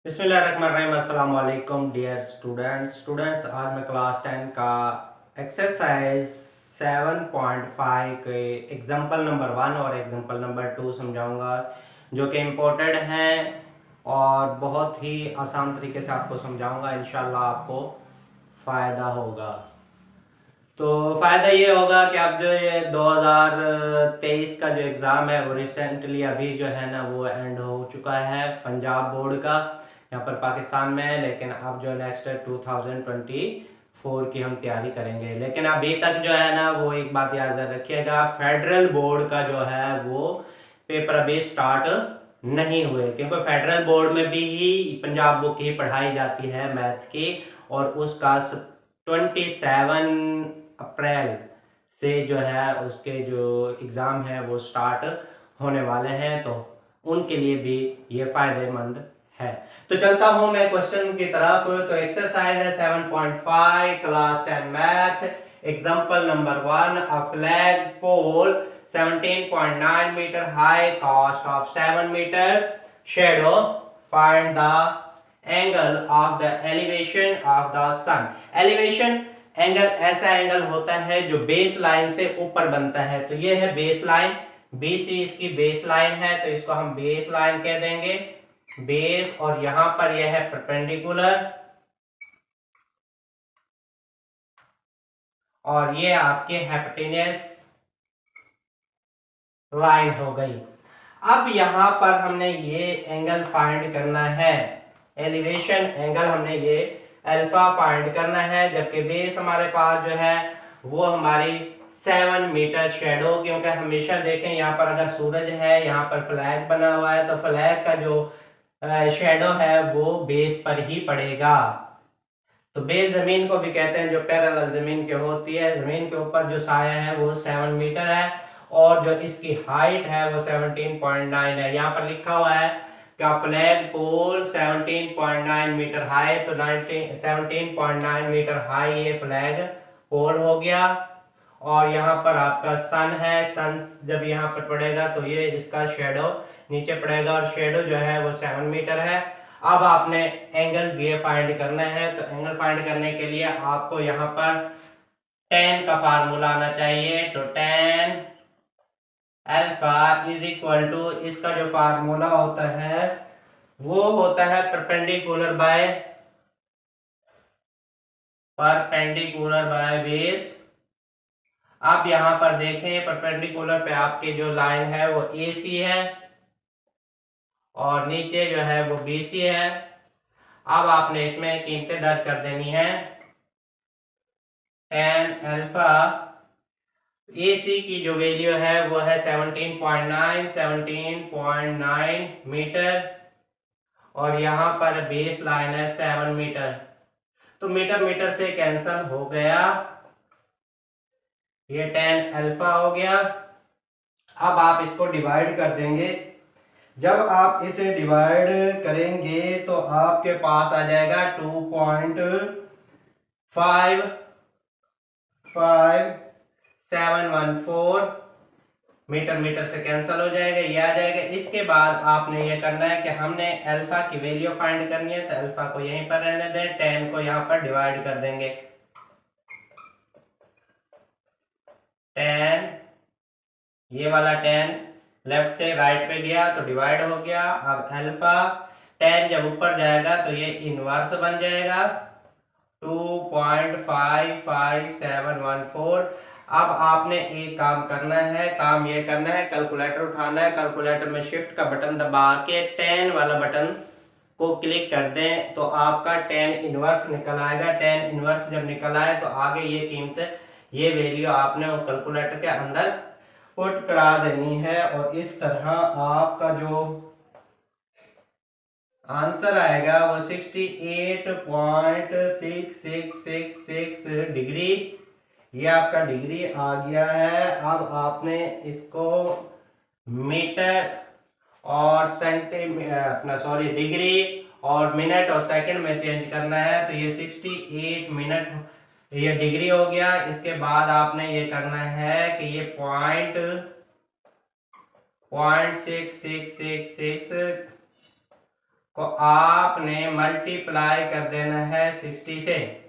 बिस्मिल्लाहिर्रहमानिर्रहीम। अस्सलाम वालेकुम डियर स्टूडेंट्स। आज मैं क्लास 10 का एक्सरसाइज 7.5 के एग्जाम्पल नंबर 1 और एग्जाम्पल नंबर 2 समझाऊंगा, जो कि इम्पोर्टेंट हैं और बहुत ही आसान तरीके से आपको समझाऊंगा। इंशाल्लाह आपको फ़ायदा होगा। तो फ़ायदा ये होगा कि अब जो ये 2023 का जो एग्ज़ाम है वो रिसेंटली अभी जो है ना वो एंड हो चुका है, पंजाब बोर्ड का यहाँ पर पाकिस्तान में है। लेकिन अब जो नेक्स्ट 2024 की हम तैयारी करेंगे। लेकिन अभी तक जो है ना वो एक बात याद रखिएगा, फेडरल बोर्ड का जो है वो पेपर अभी स्टार्ट नहीं हुए, क्योंकि फेडरल बोर्ड में भी ही पंजाब बुक ही पढ़ाई जाती है मैथ की, और उसका 27 अप्रैल से जो है उसके जो एग्ज़ाम है वो स्टार्ट होने वाले हैं, तो उनके लिए भी ये फ़ायदेमंद है। तो चलता हूँ मैं क्वेश्चन की तरफ। तो एक्सरसाइज है 7.5 class 10 math, example number 1। A flag pole 17.9 meter high, casts of 7 meter, shadow, find the angle of the elevation of the sun. Elevation angle ऐसा एंगल होता है जो बेस लाइन से ऊपर बनता है। तो ये है बेस लाइन, BC इसकी बेस लाइन है, तो इसको हम बेस लाइन कह देंगे, बेस। और यहां पर यह है परपेंडिकुलर, और ये आपके हाइपोटेन्यूस लाइन हो गई। अब यहां पर हमने ये एंगल फाइंड करना है, एलिवेशन एंगल हमने ये अल्फा फाइंड करना है, जबकि बेस हमारे पास जो है वो हमारी 7 मीटर शेडो। क्योंकि हमेशा देखें यहाँ पर अगर सूरज है, यहाँ पर फ्लैग बना हुआ है, तो फ्लैग का जो शेडो है वो बेस पर ही पड़ेगा। तो बेस जमीन को भी कहते हैं, जो पैरेलल जमीन के होती है, जमीन के ऊपर जो साया है वो 7 मीटर है, और जो इसकी हाइट है वो 17.9 है। यहाँ पर लिखा हुआ है कि फ्लैग पोल 17.9 मीटर हाई, तो 17.9 मीटर हाई ये फ्लैग पोल हो गया। और यहाँ पर आपका सन है, सन जब यहाँ पर पड़ेगा तो ये इसका शेडो नीचे पड़ेगा, और शेडो जो है वो 7 मीटर है। अब आपने एंगल्स ये फाइंड करना है, तो एंगल फाइंड करने के लिए आपको यहाँ पर tan का फार्मूला आना चाहिए। तो tan alpha is equal to, इसका जो फार्मूला होता है वो होता है परपेंडिकुलर बाय बेस। आप यहाँ पर देखें, परपेंडिकुलर पे आपके जो लाइन है वो AC है, और नीचे जो है वो BC है। अब आपने इसमें कीमतें दर्ज कर देनी है। tan अल्फा AC की जो वैल्यू है वो है 17.9 मीटर, और यहाँ पर बेस लाइन है 7 मीटर। तो मीटर मीटर से कैंसल हो गया, ये tan अल्फा हो गया। अब आप इसको डिवाइड कर देंगे। जब आप इसे डिवाइड करेंगे तो आपके पास आ जाएगा 2.5714 मीटर, मीटर से कैंसिल हो जाएगा, ये आ जाएगा। इसके बाद आपने ये करना है कि हमने अल्फा की वैल्यू फाइंड करनी है, तो अल्फा को यहीं पर रहने दें, tan को यहाँ पर डिवाइड कर देंगे। tan, ये वाला tan लेफ्ट से राइट पे गया तो डिवाइड हो गया। अब अल्फा, tan जब ऊपर जाएगा तो ये इनवर्स बन जाएगा 2.55714। अब आपने एक काम करना है, काम ये करना है, कैलकुलेटर उठाना है, कैलकुलेटर में शिफ्ट का बटन दबा के tan वाला बटन को क्लिक कर दें, तो आपका tan इनवर्स निकल आएगा। tan इनवर्स जब निकल आए तो आगे ये कीमत, ये वैल्यू आपने कैलकुलेटर के अंदर पुट करा देनी है, और इस तरह आपका जो आंसर आएगा वो 68.6666 डिग्री, ये आपका डिग्री आ गया है। अब आपने इसको मीटर और डिग्री और मिनट और सेकंड में चेंज करना है, तो ये 68 मिनट ये डिग्री हो गया। इसके बाद आपने ये करना है कि ये पॉइंट 6666 को आपने मल्टीप्लाई कर देना है 60 से।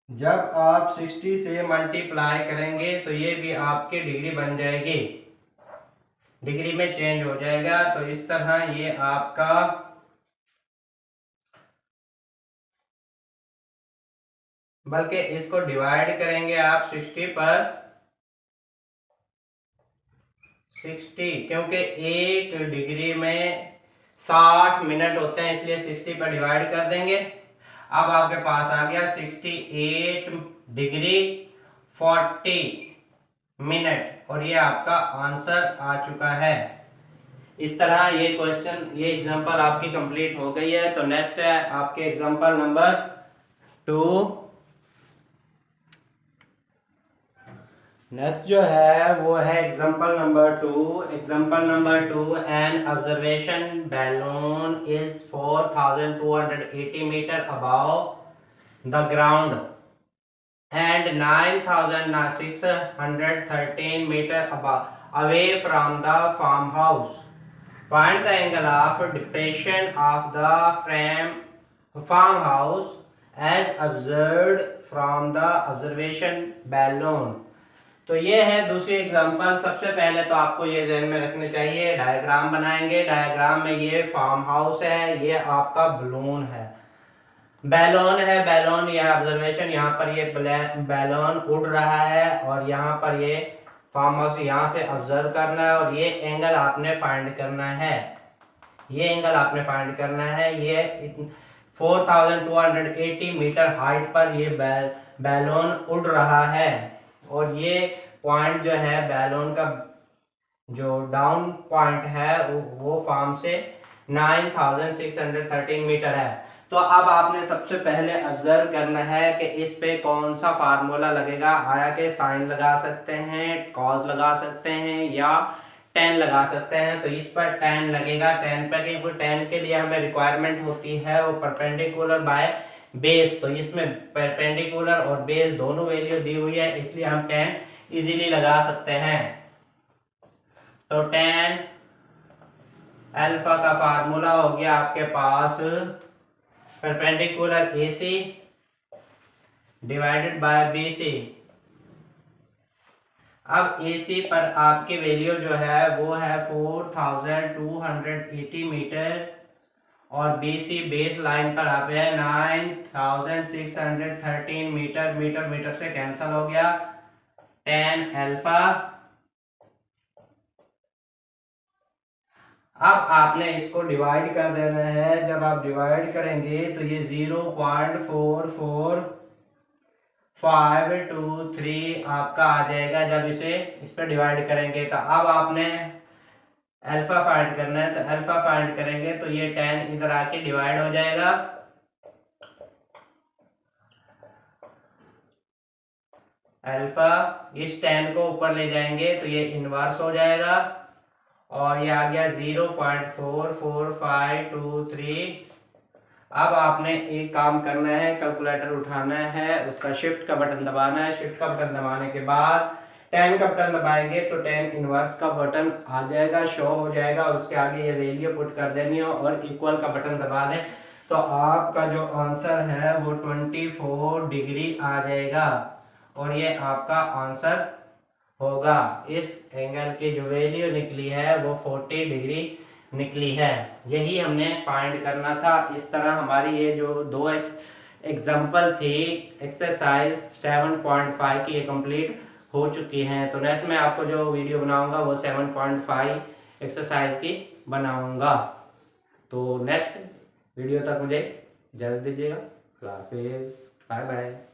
जब आप 60 से मल्टीप्लाई करेंगे तो ये भी आपकी डिग्री बन जाएगी, डिग्री में चेंज हो जाएगा। तो इस तरह ये आपका बल्कि इसको डिवाइड करेंगे आप 60 पर 60, क्योंकि एक डिग्री में 60 मिनट होते हैं, इसलिए 60 पर डिवाइड कर देंगे। अब आपके पास आ गया 68 डिग्री 40 मिनट, और ये आपका आंसर आ चुका है। इस तरह ये क्वेश्चन, ये एग्जांपल आपकी कंप्लीट हो गई है। तो नेक्स्ट है आपके एग्जांपल नंबर 2। नेक्स्ट जो है वो है example number 2। Example number 2, an observation balloon is 4280 meter above the ground and 9613 meter away from the farmhouse. Find the angle of depression of the farmhouse as observed from the observation balloon. तो ये है दूसरी example. सबसे पहले तो आपको ये ध्यान में रखने चाहिए, डायग्राम बनाएंगे। डायग्राम में ये फार्म हाउस है, ये आपका बलून है, बैलून है, बैलून यह ऑब्जर्वेशन, यहाँ पर ये बैलून उड़ रहा है और यहाँ पर ये फार्म हाउस यहाँ से ऑब्जर्व करना है, और ये एंगल आपने फाइंड करना है, ये एंगल आपने फाइंड करना है। ये 4280 मीटर हाइट पर ये बैलून उड़ रहा है, और ये पॉइंट जो है बैलून का जो डाउन पॉइंट है वो फार्म से 9613 मीटर है। तो अब आपने सबसे पहले ऑब्जर्व करना है कि इस पे कौन सा फार्मूला लगेगा। आया कि साइन लगा सकते हैं, कॉस लगा सकते हैं, या टेन लगा सकते हैं। तो इस पर टेन लगेगा। टेन पर टेन के लिए हमें रिक्वायरमेंट होती है वो परपेंडिकुलर बाय बेस। तो इसमें परपेंडिकुलर और बेस दोनों वैल्यू दी हुई है, इसलिए हम टेन इजीली लगा सकते हैं। तो टेन अल्फा का फार्मूला हो गया आपके पास perpendicular AC divided by BC। अब AC पर आपकी वैल्यू जो है वो है 4280 मीटर, और BC बेस लाइन पर आप है 9613 मीटर। मीटर मीटर से कैंसिल हो गया, 10 अल्फा। अब आपने इसको डिवाइड कर देना है। जब आप डिवाइड करेंगे तो ये 0.44523 आपका आ जाएगा जब इसे इस पर डिवाइड करेंगे। तो अब आपने अल्फा फाइंड करना है, तो अल्फा फाइंड करेंगे तो ये 10 इधर आके डिवाइड हो जाएगा, अल्फा इस 10 को ऊपर ले जाएंगे तो ये इनवर्स हो जाएगा, और ये आ गया 0.44523। अब आपने एक काम करना है, कैलकुलेटर उठाना है, उसका शिफ्ट का बटन दबाना है। शिफ्ट का बटन दबाने के बाद 10 का बटन दबाएंगे तो 10 इनवर्स का बटन आ जाएगा, शो हो जाएगा। उसके आगे ये वैल्यू पुट कर देनी है और इक्वल का बटन दबा दें, तो आपका जो आंसर है वो 24 डिग्री आ जाएगा, और ये आपका आंसर होगा। इस एंगल की जो वैल्यू निकली है वो 40 डिग्री निकली है। यही हमने फाइंड करना था। इस तरह हमारी ये जो दो एग्जांपल थी एक्सरसाइज 7.5 की, ये कंप्लीट हो चुकी हैं। तो नेक्स्ट मैं आपको जो वीडियो बनाऊंगा वो 7.5 एक्सरसाइज की बनाऊंगा। तो नेक्स्ट वीडियो तक मुझे इजाज़त दीजिएगा। Bye bye.